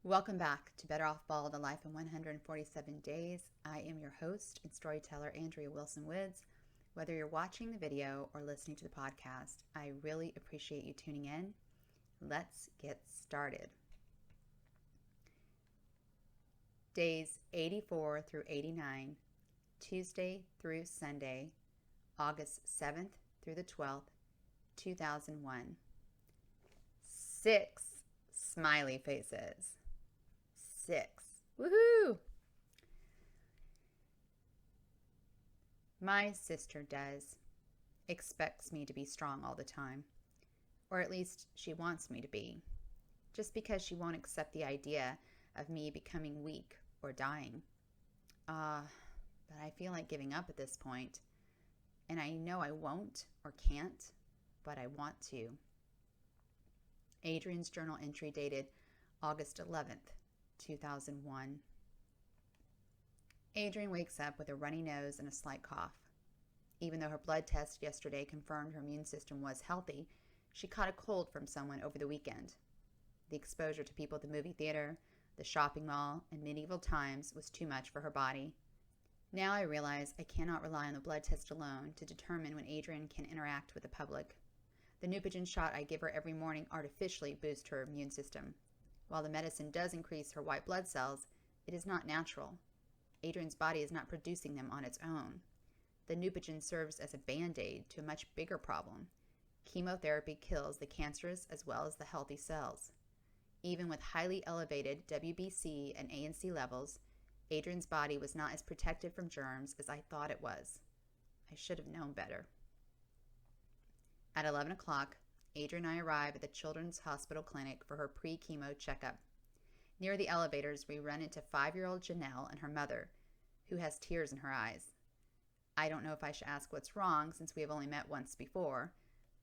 Welcome back to Better Off Bald, A Life in 147 Days. I am your host and storyteller, Andrea Wilson-Woods. Whether you're watching the video or listening to the podcast, I really appreciate you tuning in. Let's get started. Days 84 through 89, Tuesday through Sunday, August 7th through the 12th, 2001. 6 smiley faces. 6. Woohoo! My sister expects me to be strong all the time. Or at least she wants me to be. Just because she won't accept the idea of me becoming weak or dying. But I feel like giving up at this point. And I know I won't or can't, but I want to. Adrian's journal entry dated August 11th, 2001. Adrian wakes up with a runny nose and a slight cough. Even though her blood test yesterday confirmed her immune system was healthy, she caught a cold from someone over the weekend. The exposure to people at the movie theater, the shopping mall, and medieval times was too much for her body. Now I realize I cannot rely on the blood test alone to determine when Adrian can interact with the public. The Neupogen shot I give her every morning artificially boosts her immune system. While the medicine does increase her white blood cells, it is not natural. Adrian's body is not producing them on its own. The Neupogen serves as a band-aid to a much bigger problem. Chemotherapy kills the cancerous as well as the healthy cells. Even with highly elevated WBC and ANC levels, Adrian's body was not as protected from germs as I thought it was. I should have known better. At 11 o'clock, Adrian and I arrive at the Children's Hospital Clinic for her pre-chemo checkup. Near the elevators, we run into 5-year-old Janelle and her mother, who has tears in her eyes. I don't know if I should ask what's wrong since we have only met once before,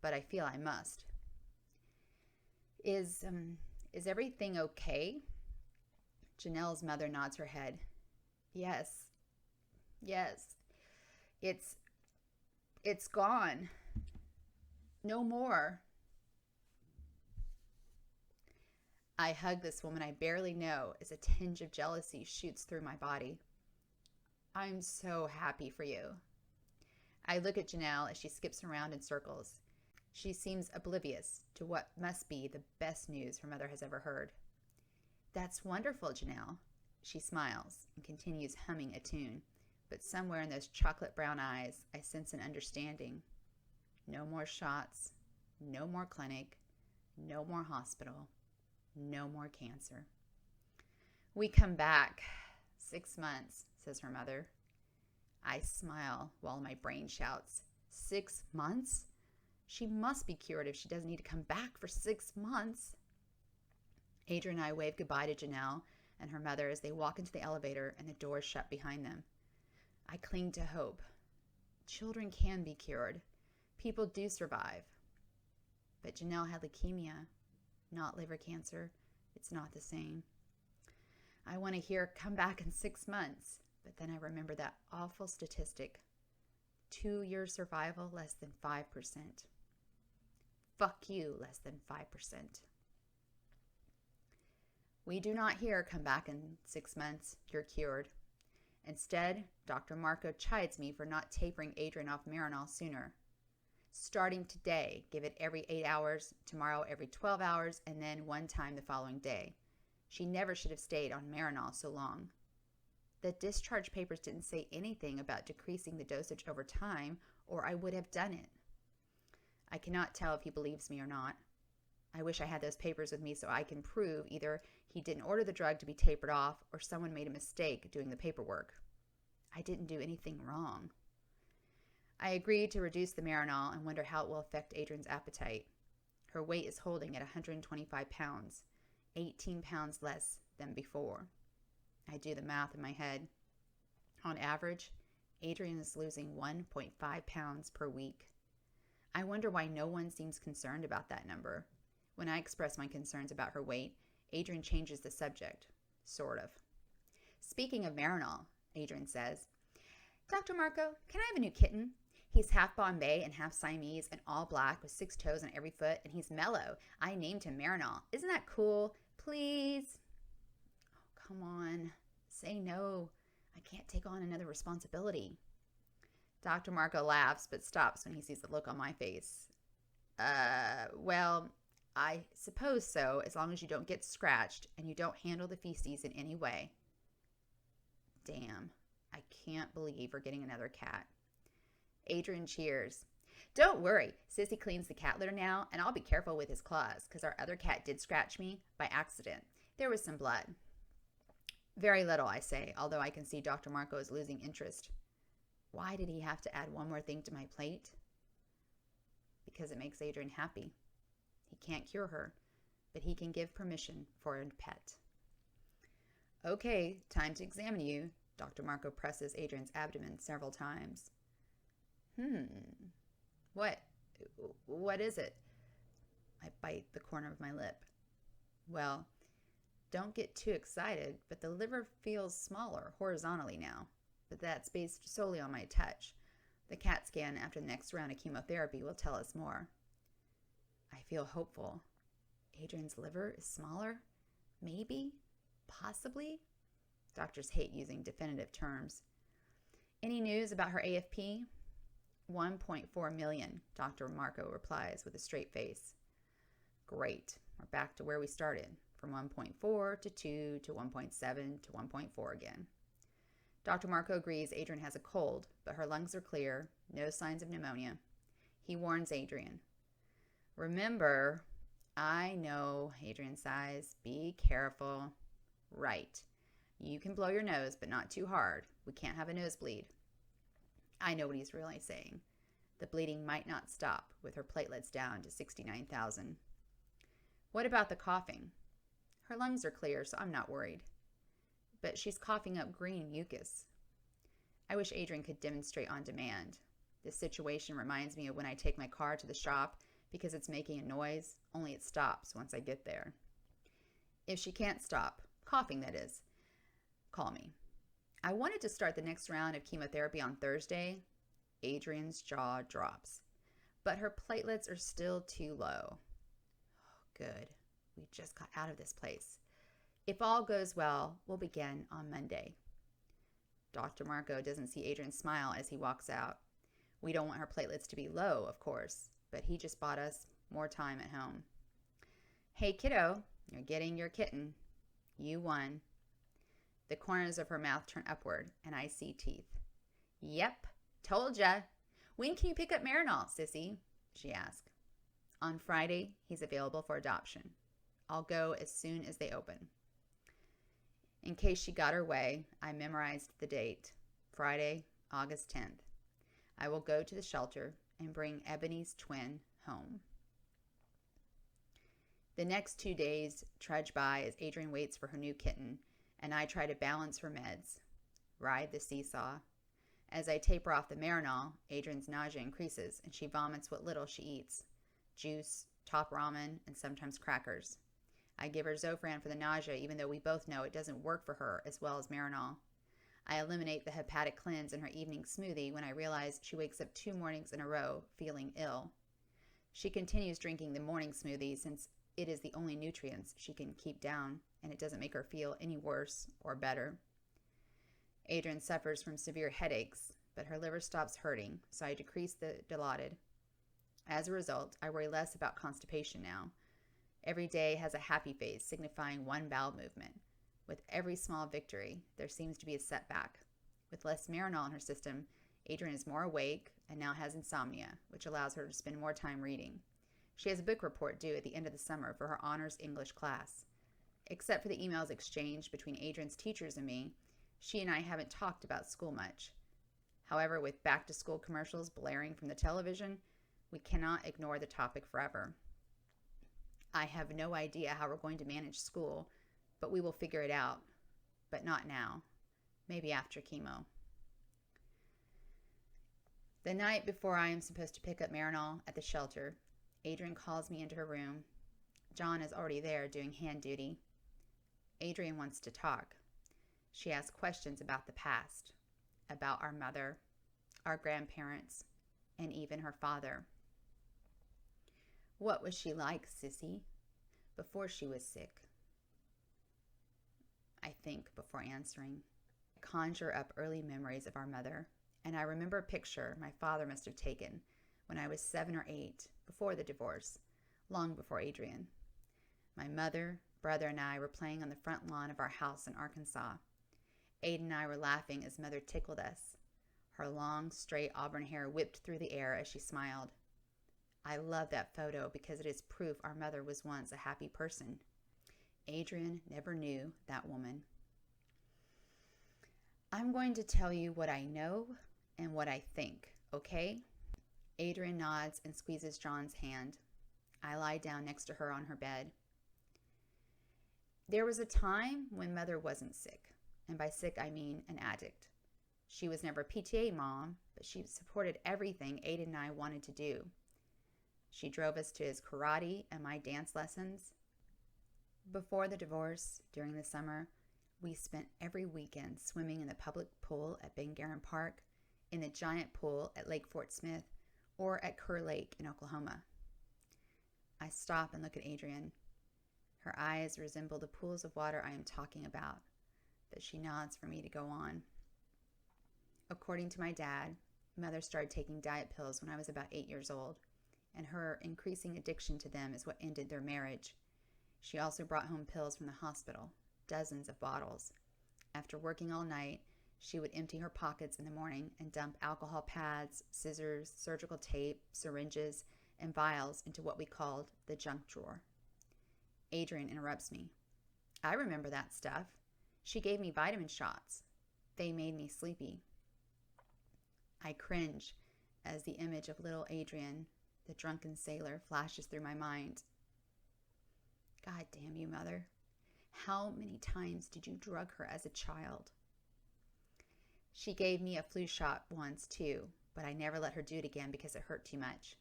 but I feel I must. Is everything okay? Janelle's mother nods her head. Yes. It's gone. No more. I hug this woman I barely know as a tinge of jealousy shoots through my body. I'm so happy for you. I look at Janelle as she skips around in circles. She seems oblivious to what must be the best news her mother has ever heard. That's wonderful, Janelle. She smiles and continues humming a tune, but somewhere in those chocolate brown eyes, I sense an understanding. No more shots, no more clinic, no more hospital. No more cancer. We come back. 6 months, says her mother. I smile while my brain shouts, 6 months? She must be cured if she doesn't need to come back for 6 months. Adrian and I wave goodbye to Janelle and her mother as they walk into the elevator and the doors shut behind them. I cling to hope. Children can be cured. People do survive. But Janelle had leukemia. Not liver cancer. It's not the same. I want to hear come back in 6 months, but then I remember that awful statistic. 2-year survival, less than 5%. Fuck you, less than 5%. We do not hear come back in 6 months, you're cured. Instead, Dr. Marco chides me for not tapering Adrian off Marinol sooner. Starting today, give it every 8 hours, tomorrow every 12 hours, and then one time the following day. She never should have stayed on Marinol so long. The discharge papers didn't say anything about decreasing the dosage over time, or I would have done it. I cannot tell if he believes me or not. I wish I had those papers with me so I can prove either he didn't order the drug to be tapered off or someone made a mistake doing the paperwork. I didn't do anything wrong. I agreed to reduce the Marinol and wonder how it will affect Adrian's appetite. Her weight is holding at 125 pounds, 18 pounds less than before. I do the math in my head. On average, Adrian is losing 1.5 pounds per week. I wonder why no one seems concerned about that number. When I express my concerns about her weight, Adrian changes the subject. Sort of. Speaking of Marinol, Adrian says, Dr. Marco, can I have a new kitten? He's half Bombay and half Siamese and all black with 6 toes on every foot, and he's mellow. I named him Marinol. Isn't that cool? Please? come on, say no. I can't take on another responsibility. Dr. Marco laughs but stops when he sees the look on my face. Well, I suppose so, as long as you don't get scratched and you don't handle the feces in any way. Damn, I can't believe we're getting another cat. Adrian cheers. Don't worry, Sissy cleans the cat litter now, and I'll be careful with his claws, because our other cat did scratch me by accident. There was some blood. Very little, I say, although I can see Dr. Marco is losing interest. Why did he have to add one more thing to my plate? Because it makes Adrian happy. He can't cure her, but he can give permission for a pet. Okay, time to examine you. Dr. Marco presses Adrian's abdomen several times. What is it? I bite the corner of my lip. Well, don't get too excited, but the liver feels smaller horizontally now. But that's based solely on my touch. The CAT scan after the next round of chemotherapy will tell us more. I feel hopeful. Adrian's liver is smaller? Maybe? Possibly? Doctors hate using definitive terms. Any news about her AFP? 1.4 million, Dr. Marco replies with a straight face. Great. We're back to where we started, from 1.4 to 2 to 1.7 to 1.4 again. Dr. Marco agrees Adrian has a cold, but her lungs are clear, no signs of pneumonia. He warns Adrian. Remember, I know, Adrian sighs, be careful. Right. You can blow your nose, but not too hard. We can't have a nosebleed. I know what he's really saying. The bleeding might not stop with her platelets down to 69,000. What about the coughing? Her lungs are clear, so I'm not worried. But she's coughing up green mucus. I wish Adrian could demonstrate on demand. This situation reminds me of when I take my car to the shop because it's making a noise, only it stops once I get there. If she can't stop, coughing that is, call me. I wanted to start the next round of chemotherapy on Thursday. Adrian's jaw drops. But her platelets are still too low. Oh, good. We just got out of this place. If all goes well, we'll begin on Monday. Dr. Marco doesn't see Adrian smile as he walks out. We don't want her platelets to be low, of course, but he just bought us more time at home. Hey, kiddo, you're getting your kitten. You won. The corners of her mouth turn upward, and I see teeth. Yep, told ya. When can you pick up Marinol, Sissy? She asked. On Friday, he's available for adoption. I'll go as soon as they open. In case she got her way, I memorized the date, Friday, August 10th. I will go to the shelter and bring Ebony's twin home. The next 2 days trudge by as Adrian waits for her new kitten, and I try to balance her meds, ride the seesaw. As I taper off the Marinol, Adrian's nausea increases, and she vomits what little she eats. Juice, top ramen, and sometimes crackers. I give her Zofran for the nausea, even though we both know it doesn't work for her as well as Marinol. I eliminate the hepatic cleanse in her evening smoothie when I realize she wakes up 2 mornings in a row feeling ill. She continues drinking the morning smoothie since it is the only nutrients she can keep down, and it doesn't make her feel any worse or better. Adrian suffers from severe headaches, but her liver stops hurting, so I decrease the Dilaudid. As a result, I worry less about constipation now. Every day has a happy face, signifying one bowel movement. With every small victory, there seems to be a setback. With less Marinol in her system, Adrian is more awake and now has insomnia, which allows her to spend more time reading. She has a book report due at the end of the summer for her honors English class. Except for the emails exchanged between Adrian's teachers and me, she and I haven't talked about school much. However, with back-to-school commercials blaring from the television, we cannot ignore the topic forever. I have no idea how we're going to manage school, but we will figure it out. But not now. Maybe after chemo. The night before I am supposed to pick up Marinol at the shelter, Adrian calls me into her room. John is already there doing hand duty. Adrian wants to talk. She asks questions about the past, about our mother, our grandparents, and even her father. What was she like, Sissy, before she was sick? I think before answering. I conjure up early memories of our mother, and I remember a picture my father must have taken when I was 7 or 8, before the divorce, long before Adrian. My mother, brother, and I were playing on the front lawn of our house in Arkansas. Aiden and I were laughing as Mother tickled us. Her long, straight auburn hair whipped through the air as she smiled. I love that photo because it is proof our mother was once a happy person. Adrian never knew that woman. I'm going to tell you what I know and what I think, okay? Adrian nods and squeezes John's hand. I lie down next to her on her bed. There was a time when Mother wasn't sick, and by sick I mean an addict. She was never a PTA mom, but she supported everything Aiden and I wanted to do. She drove us to his karate and my dance lessons. Before the divorce, during the summer, we spent every weekend swimming in the public pool at Bangaran Park, in the giant pool at Lake Fort Smith, or at Kerr Lake in Oklahoma. I stop and look at Adrian. Her eyes resemble the pools of water I am talking about, but she nods for me to go on. According to my dad, Mother started taking diet pills when I was about 8 years old, and her increasing addiction to them is what ended their marriage. She also brought home pills from the hospital, dozens of bottles. After working all night, she would empty her pockets in the morning and dump alcohol pads, scissors, surgical tape, syringes, and vials into what we called the junk drawer. Adrian interrupts me. I remember that stuff. She gave me vitamin shots. They made me sleepy. I cringe as the image of little Adrian, the drunken sailor, flashes through my mind. God damn you, Mother. How many times did you drug her as a child? She gave me a flu shot once too, but I never let her do it again because it hurt too much.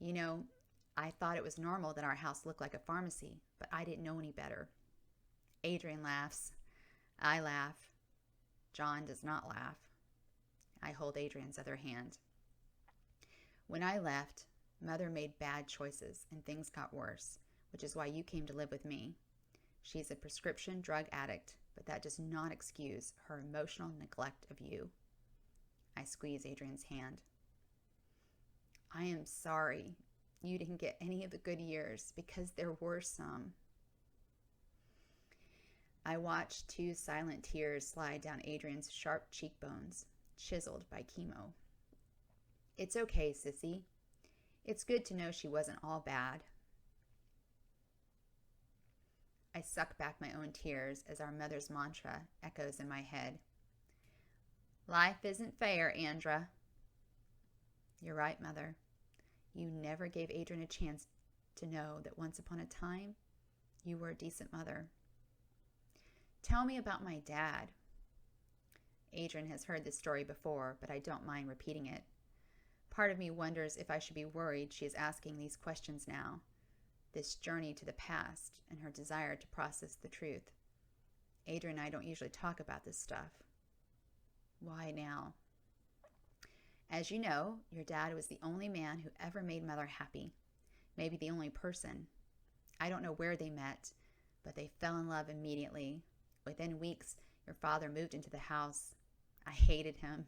You know, I thought it was normal that our house looked like a pharmacy, but I didn't know any better. Adrian laughs. I laugh. John does not laugh. I hold Adrian's other hand. When I left, Mother made bad choices and things got worse, which is why you came to live with me. She's a prescription drug addict, but that does not excuse her emotional neglect of you. I squeeze Adrian's hand. I am sorry you didn't get any of the good years because there were some. I watched 2 silent tears slide down Adrian's sharp cheekbones, chiseled by chemo. It's okay, sissy. It's good to know she wasn't all bad. I suck back my own tears as our mother's mantra echoes in my head. Life isn't fair, Andra. You're right, Mother. You never gave Adrian a chance to know that once upon a time, you were a decent mother. Tell me about my dad. Adrian has heard this story before, but I don't mind repeating it. Part of me wonders if I should be worried she is asking these questions now, this journey to the past and her desire to process the truth. Adrian and I don't usually talk about this stuff. Why now? As you know, your dad was the only man who ever made Mother happy, maybe the only person. I don't know where they met, but they fell in love immediately. Within weeks, your father moved into the house. I hated him.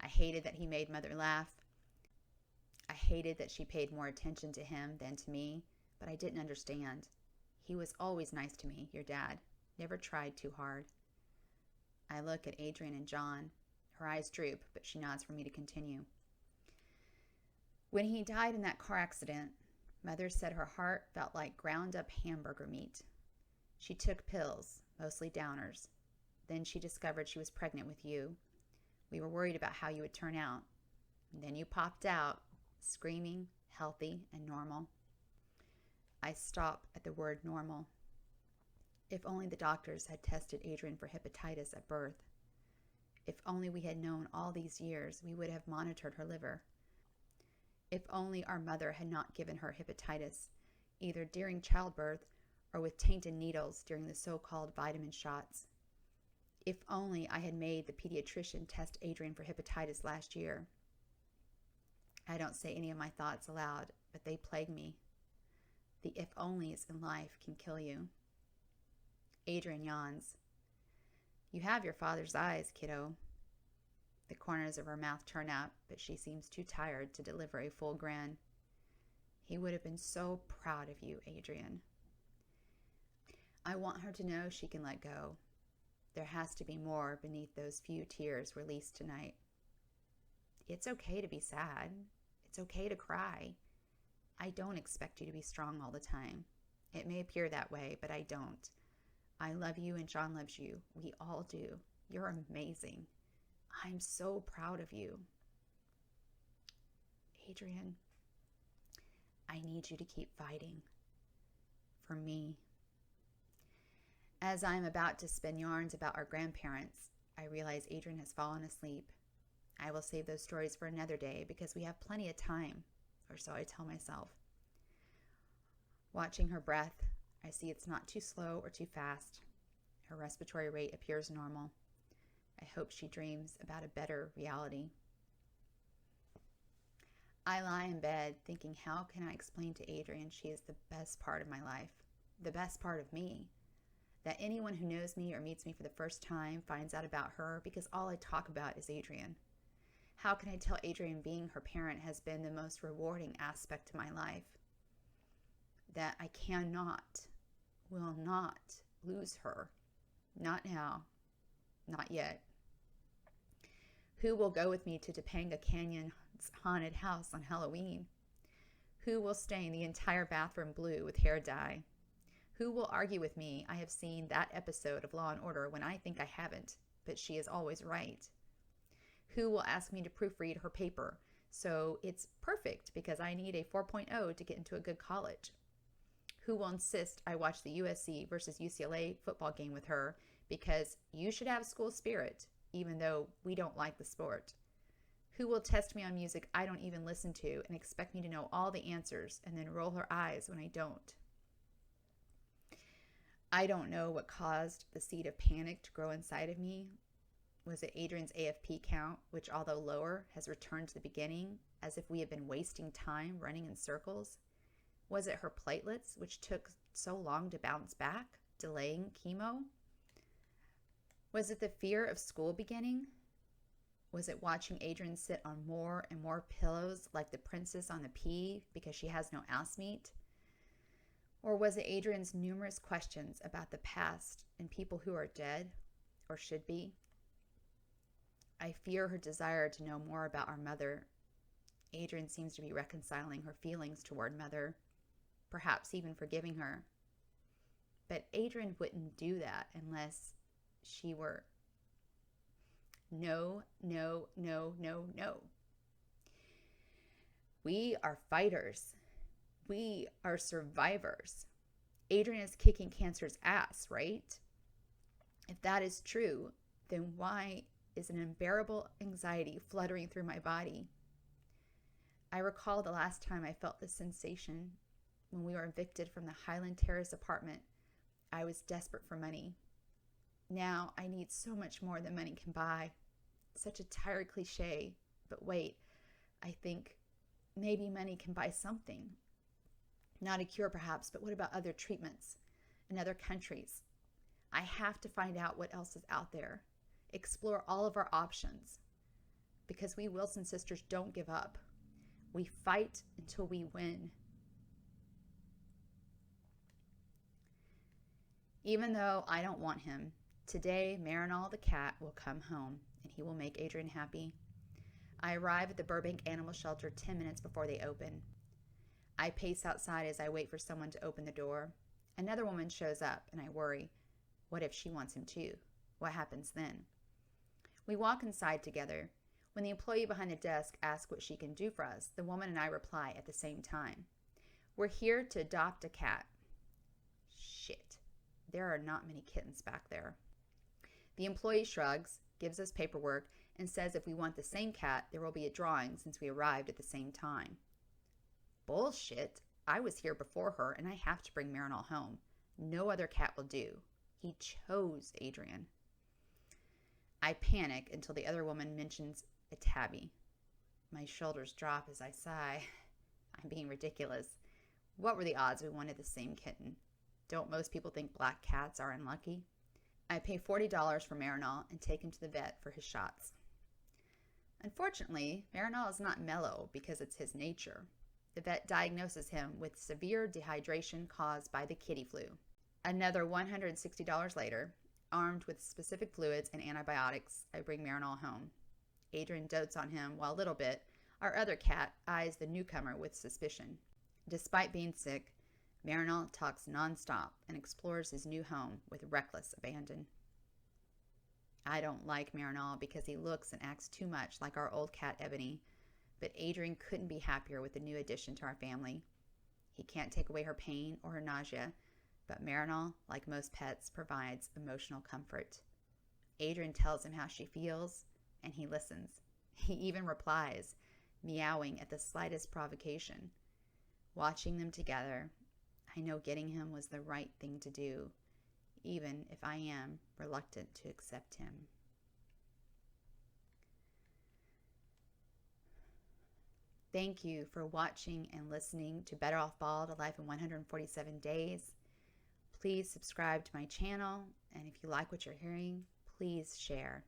I hated that he made Mother laugh. I hated that she paid more attention to him than to me, but I didn't understand. He was always nice to me, your dad. Never tried too hard. I look at Adrian and John. Her eyes droop, but she nods for me to continue. When he died in that car accident, Mother said her heart felt like ground up hamburger meat. She took pills, mostly downers. Then she discovered she was pregnant with you. We were worried about how you would turn out. And then you popped out, screaming, healthy, and normal. I stop at the word normal. If only the doctors had tested Adrian for hepatitis at birth. If only we had known all these years, we would have monitored her liver. If only our mother had not given her hepatitis, either during childbirth or with tainted needles during the so-called vitamin shots. If only I had made the pediatrician test Adrian for hepatitis last year. I don't say any of my thoughts aloud, but they plague me. The if-onlys in life can kill you. Adrian yawns. You have your father's eyes, kiddo. The corners of her mouth turn up, but she seems too tired to deliver a full grin. He would have been so proud of you, Adrian. I want her to know she can let go. There has to be more beneath those few tears released tonight. It's okay to be sad. It's okay to cry. I don't expect you to be strong all the time. It may appear that way, but I don't. I love you and John loves you. We all do. You're amazing. I'm so proud of you. Adrian, I need you to keep fighting. For me. As I'm about to spin yarns about our grandparents, I realize Adrian has fallen asleep. I will save those stories for another day because we have plenty of time, or so I tell myself. Watching her breath, I see it's not too slow or too fast. Her respiratory rate appears normal. I hope she dreams about a better reality. I lie in bed thinking, how can I explain to Adrian she is the best part of my life, the best part of me, that anyone who knows me or meets me for the first time finds out about her because all I talk about is Adrian. How can I tell Adrian being her parent has been the most rewarding aspect of my life? That I cannot, will not lose her. Not now. Not yet. Who will go with me to Topanga Canyon's haunted house on Halloween? Who will stain the entire bathroom blue with hair dye? Who will argue with me I have seen that episode of Law & Order when I think I haven't, but she is always right? Who will ask me to proofread her paper so it's perfect because I need a 4.0 to get into a good college? Who will insist I watch the USC versus UCLA football game with her because you should have school spirit, even though we don't like the sport? Who will test me on music I don't even listen to and expect me to know all the answers and then roll her eyes when I don't? I don't know what caused the seed of panic to grow inside of me. Was it Adrian's AFP count, which although lower, has returned to the beginning, as if we had been wasting time running in circles? Was it her platelets, which took so long to bounce back, delaying chemo? Was it the fear of school beginning? Was it watching Adrian sit on more and more pillows like the princess on the pea because she has no ass meat? Or was it Adrian's numerous questions about the past and people who are dead or should be? I fear her desire to know more about our mother. Adrian seems to be reconciling her feelings toward mother, perhaps even forgiving her. But Adrian wouldn't do that unless she were. No, no, no, no, no. We are fighters. We are survivors. Adrian is kicking cancer's ass, right? If that is true, then why is an unbearable anxiety fluttering through my body? I recall the last time I felt this sensation when we were evicted from the Highland Terrace apartment. I was desperate for money. Now I need so much more than money can buy. Such a tired cliche, but wait, I think maybe money can buy something. Not a cure perhaps, but what about other treatments in other countries? I have to find out what else is out there. Explore all of our options. Because we Wilson sisters don't give up. We fight until we win. Even though I don't want him, today Marinol the cat will come home and he will make Adrian happy. I arrive at the Burbank Animal Shelter 10 minutes before they open. I pace outside as I wait for someone to open the door. Another woman shows up and I worry. What if she wants him too? What happens then? We walk inside together. When the employee behind the desk asks what she can do for us, the woman and I reply at the same time. We're here to adopt a cat. Shit. There are not many kittens back there. The employee shrugs, gives us paperwork, and says if we want the same cat, there will be a drawing since we arrived at the same time. Bullshit. I was here before her and I have to bring Marinol home. No other cat will do. He chose Adrian. I panic until the other woman mentions a tabby. My shoulders drop as I sigh. I'm being ridiculous. What were the odds we wanted the same kitten? Don't most people think black cats are unlucky? I pay $40 for Marinol and take him to the vet for his shots. Unfortunately, Marinol is not mellow because it's his nature. The vet diagnoses him with severe dehydration caused by the kitty flu. Another $160 later, armed with specific fluids and antibiotics, I bring Marinol home. Adrian dotes on him while Little Bit, our other cat, eyes the newcomer with suspicion. Despite being sick, Marinol talks nonstop and explores his new home with reckless abandon. I don't like Marinol because he looks and acts too much like our old cat Ebony, but Adrian couldn't be happier with the new addition to our family. He can't take away her pain or her nausea, but Marinol, like most pets, provides emotional comfort. Adrian tells him how she feels, and he listens. He even replies, meowing at the slightest provocation. Watching them together, I know getting him was the right thing to do, even if I am reluctant to accept him. Thank you for watching and listening to Better Off Bald, A Life in 147 Days. Please subscribe to my channel, and if you like what you're hearing, please share.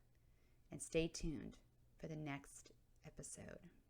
And stay tuned for the next episode.